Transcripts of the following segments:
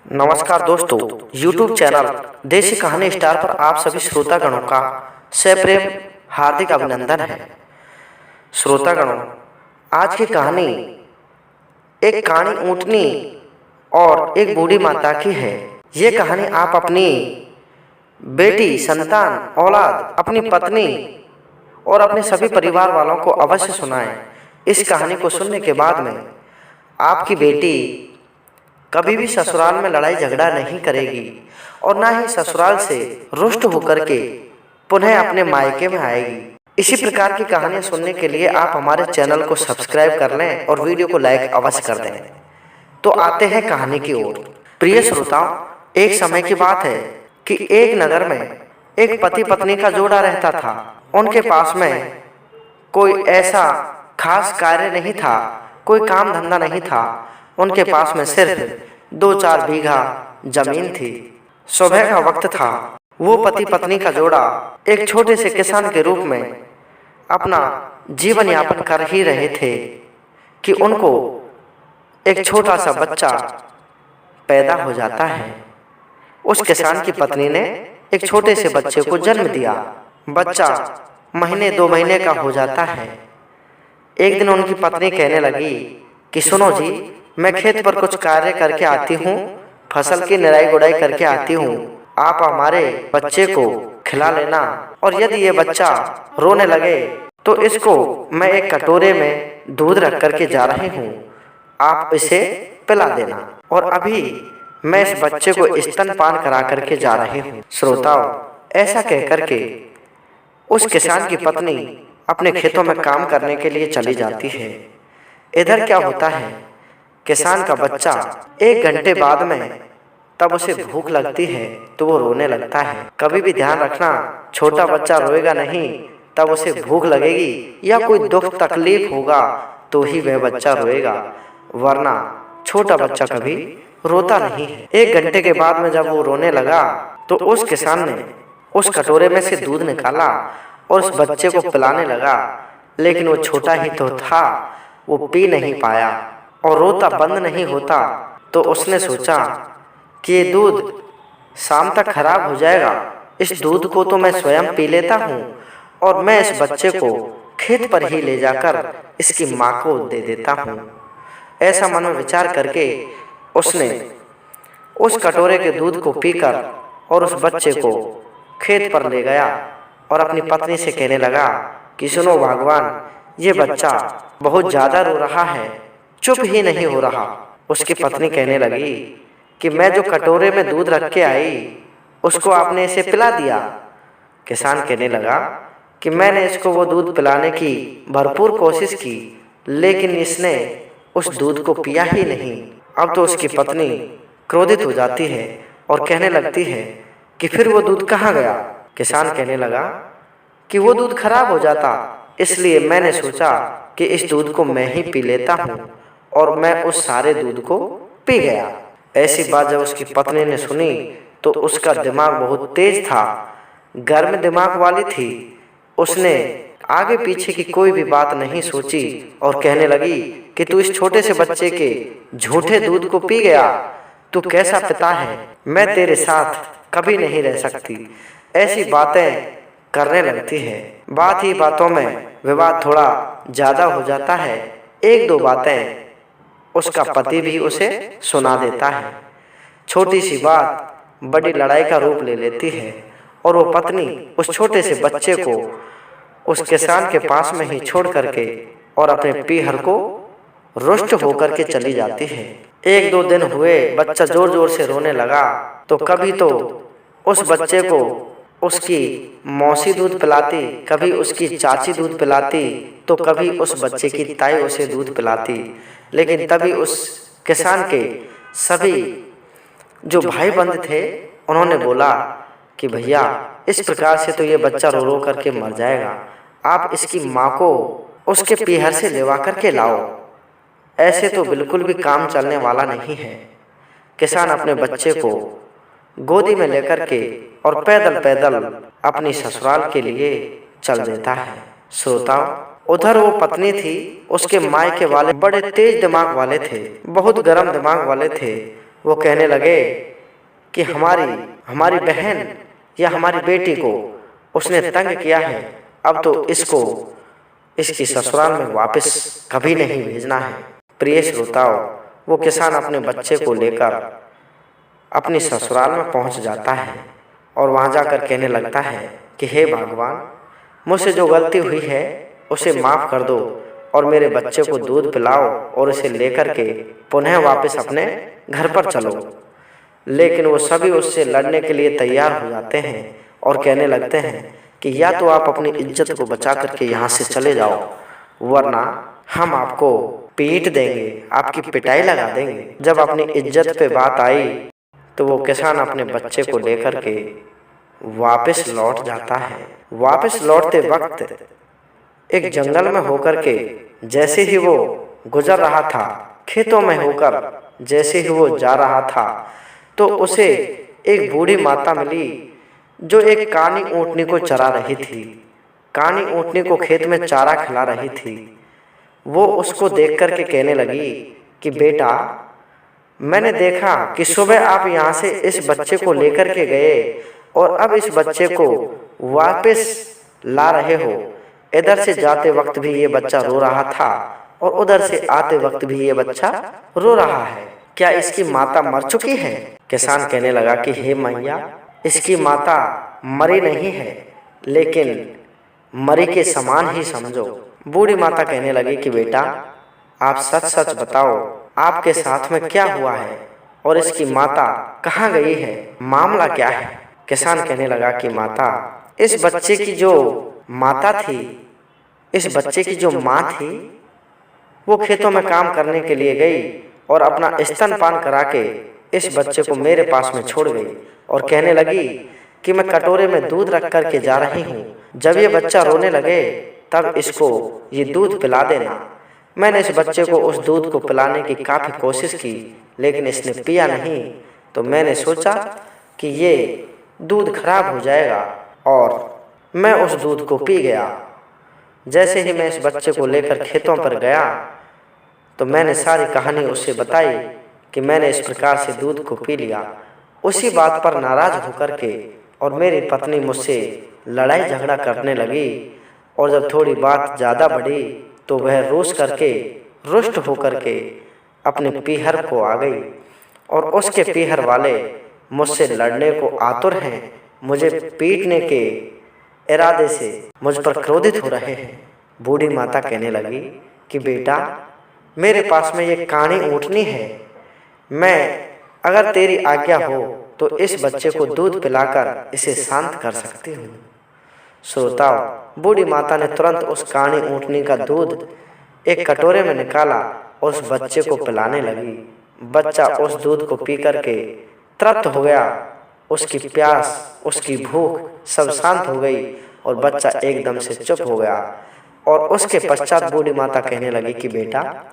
नमस्कार दोस्तों, YouTube channel देसी कहानी स्टार पर आप सभी श्रोतागणों का सप्रेम हार्दिक अभिनंदन है। श्रोतागणों, आज की कहानी एक काणी ऊँटनी और एक बूढ़ी माता की है। ये कहानी आप अपनी बेटी, संतान, औलाद, अपनी पत्नी और अपने सभी परिवार वालों को अवश्य सुनाएं। इस कहानी को सुनने के बाद में आपकी बेटी कभी भी ससुराल में लड़ाई झगड़ा नहीं करेगी और ना ही ससुराल से रुष्ट होकर के पुनः अपने मायके में आएगी। इसी प्रकार की कहानियां सुनने के लिए आप हमारे चैनल को सब्सक्राइब कर लें और वीडियो को लाइक अवश्य कर दें। तो आते हैं कहानी की ओर। प्रिय श्रोताओं, एक समय की बात है कि एक नगर में एक पति पत्नी का जोड़ा रहता था। उनके पास में कोई ऐसा खास कार्य नहीं था, कोई काम धंधा नहीं था। उनके पास में सिर्फ 2-4 बीघा जमीन थी। सुबह का वक्त था। वो पति पत्नी का जोड़ा एक छोटे से किसान के रूप में अपना जीवन यापन कर ही रहे थे कि उनको एक छोटा सा बच्चा पैदा हो जाता है। उस किसान की पत्नी ने एक छोटे से बच्चे को जन्म दिया। बच्चा महीने 2 महीने का हो जाता है। एक दिन उनकी पत्नी कहने लगी कि सुनो जी, मैं खेत पर कुछ कार्य करके आती हूँ, फसल की निराई गुड़ाई करके आती हूँ। आप हमारे बच्चे को खिला लेना और यदि ये बच्चा रोने लगे तो इसको मैं एक कटोरे में दूध रख करके जा रही हूँ, आप इसे पिला देना और अभी मैं इस बच्चे को स्तनपान करा करके जा रही हूँ। श्रोताओ, ऐसा कह करके उस किसान की पत्नी अपने खेतों में काम करने के लिए चली जाती है। इधर क्या होता है, किसान का बच्चा 1 घंटे बाद में तब उसे भूख लगती है तो वो रोने लगता है। कभी भी ध्यान रखना, छोटा बच्चा रोएगा नहीं, तब उसे भूख लगेगी या कोई दुख तकलीफ होगा तो ही वह बच्चा रोएगा, वरना छोटा बच्चा कभी रोता नहीं है। 1 घंटे के बाद में जब वो रोने लगा तो उस किसान ने उस कटोरे में से दूध निकाला और उस बच्चे को पिलाने लगा, लेकिन वो छोटा ही तो था, वो पी नहीं पाया और रोता बंद नहीं होता। तो उसने सोचा कि ये दूध शाम तक खराब हो जाएगा, इस दूध को तो मैं स्वयं पी लेता हूँ और मैं इस बच्चे को खेत पर ही ले जाकर इसकी माँ को दे देता हूँ। ऐसा मन में विचार करके उसने उस कटोरे के दूध को पीकर और उस बच्चे को खेत पर ले गया और अपनी पत्नी से कहने लगा कि सुनो भगवान, ये बच्चा बहुत ज़्यादा रो रहा है, चुप ही नहीं हो रहा। उसकी पत्नी कहने लगी कि मैं जो कटोरे में दूध रख के आई उसको आपने इसे पिला दिया। किसान कहने लगा कि मैंने इसको वो दूध पिलाने की भरपूर कोशिश की, लेकिन इसने उस दूध को पिया ही नहीं। अब तो उसकी पत्नी क्रोधित हो जाती है और कहने लगती है कि फिर वो दूध कहाँ गया। किसान कहने लगा कि वो दूध खराब हो जाता, इसलिए मैंने सोचा कि इस दूध को मैं ही पी लेता हूँ और मैं उस सारे दूध को पी गया। ऐसी बात जब उसकी पत्नी ने सुनी तो उसका दिमाग बहुत तेज था, गर्म दिमाग वाली थी। उसने आगे पीछे की कोई भी बात नहीं सोची और कहने लगी कि तू इस छोटे से बच्चे के झूठे दूध को पी गया, तू कैसा पिता है, मैं तेरे साथ कभी नहीं रह सकती। ऐसी बातें करने लगती है। बात ही बातों में विवाद थोड़ा ज़्यादा हो जाता है। 1-2 बातें उसका पति भी उसे सुना देता है। छोटी सी बात बड़ी लड़ाई का रूप ले लेती है और वो पत्नी उस छोटे से बच्चे को उस किसान के पास में ही छोड़ करके और अपने पीहर को रुष्ट होकर के चली जाती है। 1-2 दिन हुए, बच्चा जोर जोर से रोने लगा तो कभी तो उस बच्चे को उसकी मौसी दूध पिलाती, कभी उसकी चाची दूध पिलाती, तो कभी उस बच्चे की ताई उसे दूध पिलाती। लेकिन तभी उस किसान के सभी जो भाई बंद थे उन्होंने बोला कि भैया, इस प्रकार से तो ये बच्चा रो रो करके मर जाएगा, आप इसकी माँ को उसके पीहर से लेवा करके लाओ, ऐसे तो बिल्कुल भी काम चलने वाला नहीं है। किसान अपने बच्चे को गोदी में लेकर के और पैदल पैदल अपनी ससुराल के लिए चल देता है। श्रोताओं, उधर वो पत्नी थी, उसके मायके वाले बड़े तेज दिमाग वाले थे, बहुत गर्म दिमाग वाले थे। वो कहने लगे कि हमारी बहन या हमारी बेटी को उसने तंग किया है, अब तो इसको इसकी ससुराल में वापस कभी नहीं भेजना है। प्रिय श्रोताओ, वो किसान अपने बच्चे को लेकर अपनी ससुराल में पहुंच जाता है और वहां जाकर कहने लगता है कि हे भगवान, मुझसे जो गलती हुई है उसे माफ़ कर दो और मेरे बच्चे को दूध पिलाओ और उसे लेकर के पुनः वापस अपने घर पर चलो। लेकिन वो सभी उससे लड़ने के लिए तैयार हो जाते हैं और कहने लगते हैं कि या तो आप अपनी इज्जत को बचा करके यहाँ से चले जाओ, वरना हम आपको पीट देंगे, आपकी पिटाई लगा देंगे। जब अपनी इज्जत पे बात आई तो वो किसान अपने बच्चे को लेकर के वापस लौट जाता है। वापस लौटते वक्त एक जंगल में होकर के जैसे ही वो गुजर रहा था, खेतों में होकर जैसे ही वो जा रहा था, तो उसे एक बूढ़ी माता मिली जो एक कानी ऊँटनी को चरा रही थी। कानी ऊँटनी को खेत में चारा खिला रही थी। वो उसको देख कर के कहने लगी कि बेटा, मैंने देखा कि सुबह आप यहाँ से इस बच्चे को लेकर के गए और अब इस बच्चे को वापस ला रहे हो। इधर से जाते वक्त भी ये बच्चा रो रहा था और उधर से आते वक्त भी ये बच्चा रो रहा है। क्या इसकी माता मर चुकी है? किसान कहने लगा कि हे मैया, इसकी माता मरी नहीं है, लेकिन मरी के समान ही समझो। बूढ़ी माता कहने लगी कि बेटा, आप सच सच बताओ, आपके साथ में क्या हुआ है और इसकी माता कहाँ गई है, मामला क्या है? किसान कहने लगा कि माता, इस बच्चे की जो माता थी, इस बच्चे की जो माँ थी, वो खेतों में काम करने के लिए गई और अपना स्तनपान करा के इस बच्चे को मेरे पास में छोड़ गई और कहने लगी कि मैं कटोरे में दूध रख कर के जा रही हूँ, जब ये बच्चा रोने लगे तब इसको ये दूध पिला देना। मैंने इस बच्चे को उस दूध को पिलाने की काफ़ी कोशिश की, लेकिन इसने पिया नहीं, तो मैंने सोचा कि ये दूध खराब हो जाएगा और मैं उस दूध को पी गया। जैसे ही मैं इस बच्चे को लेकर खेतों पर गया तो मैंने सारी कहानी उसे बताई कि मैंने इस प्रकार से दूध को पी लिया। उसी बात पर नाराज होकर के और मेरी पत्नी मुझसे लड़ाई झगड़ा करने लगी और जब थोड़ी बात ज़्यादा बढ़ी तो वह रुष्ट होकर के अपने पीहर को आ गई और उसके पीहर वाले मुझसे लड़ने को आतुर हैं, मुझे पीटने के इरादे से मुझ पर क्रोधित हो रहे हैं। बूढ़ी माता कहने लगी कि बेटा, मेरे पास में ये कानी ऊँटनी है, मैं अगर तेरी आज्ञा हो तो इस बच्चे को दूध पिलाकर इसे शांत कर सकती हूँ। श्रोताओ, बूढ़ी माता ने तुरंत उस कानी ऊँटनी का दूध एक कटोरे में निकाला और उस बच्चे को पिलाने लगी। बच्चा उस दूध को पी करके तृप्त हो गया। उसकी प्यास, उसकी भूख सब शांत हो गई और बच्चा एकदम से चुप हो गया। और उसके पश्चात बूढ़ी माता कहने लगी कि बेटा,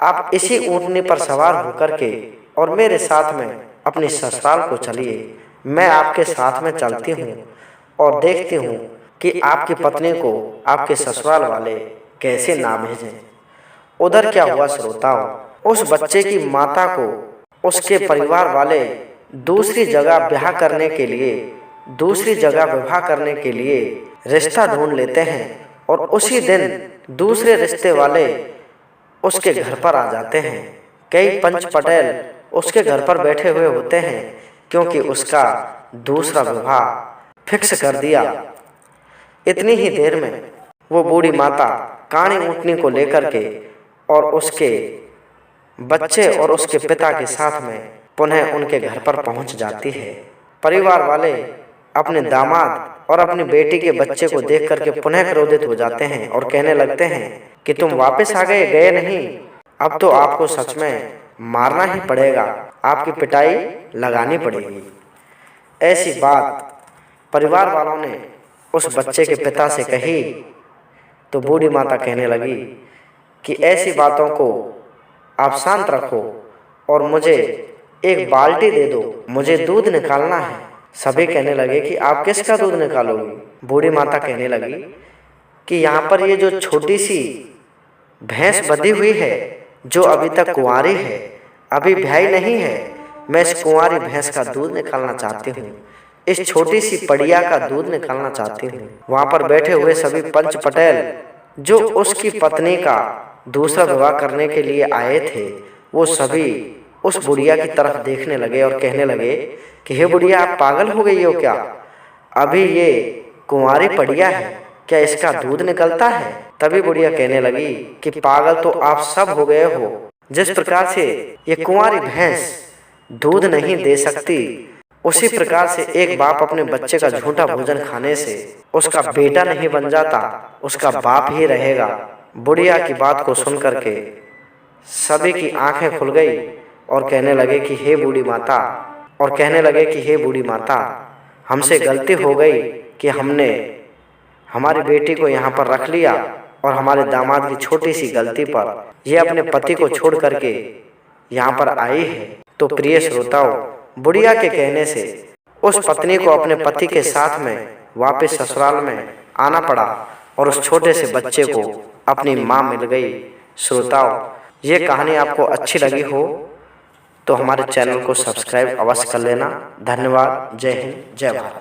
आप इसी ऊँटनी पर सवार होकर के और मेरे साथ में अपनी ससुराल को चलिए। मैं आपके साथ में चलती हूँ और देखती हूँ कि आपकी पत्नी को आपके ससुराल वाले कैसे ना भेजें। उधर क्या हुआ श्रोताओ, उस बच्चे की माता को उसके परिवार वाले दूसरी जगह विवाह करने के लिए रिश्ता ढूंढ लेते हैं और उसी दिन दूसरे रिश्ते वाले उसके घर पर आ जाते हैं। कई पंच पटेल उसके घर पर बैठे हुए होते हैं क्योंकि उसका दूसरा विवाह फिक्स कर दिया। इतनी ही देर में वो बूढ़ी माता कानी ऊँटनी को लेकर के और उसके बच्चे और उसके पिता के साथ में पुनः उनके घर पर पहुंच जाती है। परिवार वाले अपने दामाद और अपनी बेटी के बच्चे को देख करके पुनः क्रोधित हो जाते हैं और कहने लगते हैं कि तुम वापस आ गए नहीं, अब तो आपको सच में मारना ही पड़ेगा, आपकी पिटाई लगानी पड़ेगी। ऐसी बात परिवार वालों ने उस बच्चे के पिता से कही तो बूढ़ी माता कहने लगी कि ऐसी बातों को आप शांत रखो और मुझे एक बाल्टी दे दो, मुझे दूध निकालना है। सभी कहने लगे कि आप किसका दूध निकालोगी? बूढ़ी माता कहने लगी कि यहाँ पर ये जो छोटी सी भैंस बंधी हुई है, जो अभी तक कुंवारी है, अभी ब्याही नहीं है, मैं इस कुंवारी भैंस का दूध निकालना चाहती हूँ, इस छोटी सी पड़िया का दूध निकालना चाहती हूँ। वहां पर बैठे हुए सभी पंच पटेल जो उसकी पत्नी का दूसरा विवाह करने के लिए आए थे, वो सभी उस बुढ़िया की तरफ देखने लगे और कहने लगे कि हे बुढ़िया, आप पागल हो गई हो क्या? अभी ये कुंवारी पड़िया है, क्या इसका दूध निकलता है? तभी बुढ़िया कहने लगी कि पागल तो आप सब हो गए हो। जिस प्रकार से ये कुंवारी भैंस दूध नहीं दे सकती, उसी प्रकार से एक बाप अपने बच्चे का झूठा भोजन खाने से उसका बेटा नहीं बन जाता, उसका बाप ही रहेगा। बुढ़िया की बात को सुन करके सभी की आंखें खुल गई और कहने लगे कि हे बूढ़ी माता, हमसे गलती हो गई कि हमने हमारी बेटी को यहाँ पर रख लिया और हमारे दामाद की छोटी सी गलती पर ये अपने पति को छोड़ करके यहाँ पर आई है। तो प्रिय श्रोताओं, बुढ़िया के कहने से उस पत्नी को अपने पति के साथ में वापस ससुराल में आना पड़ा और उस छोटे से बच्चे को अपनी माँ मिल गई। श्रोताओं, ये कहानी आपको अच्छी लगी हो तो हमारे चैनल को सब्सक्राइब अवश्य कर लेना। धन्यवाद। जय हिंद, जय भारत।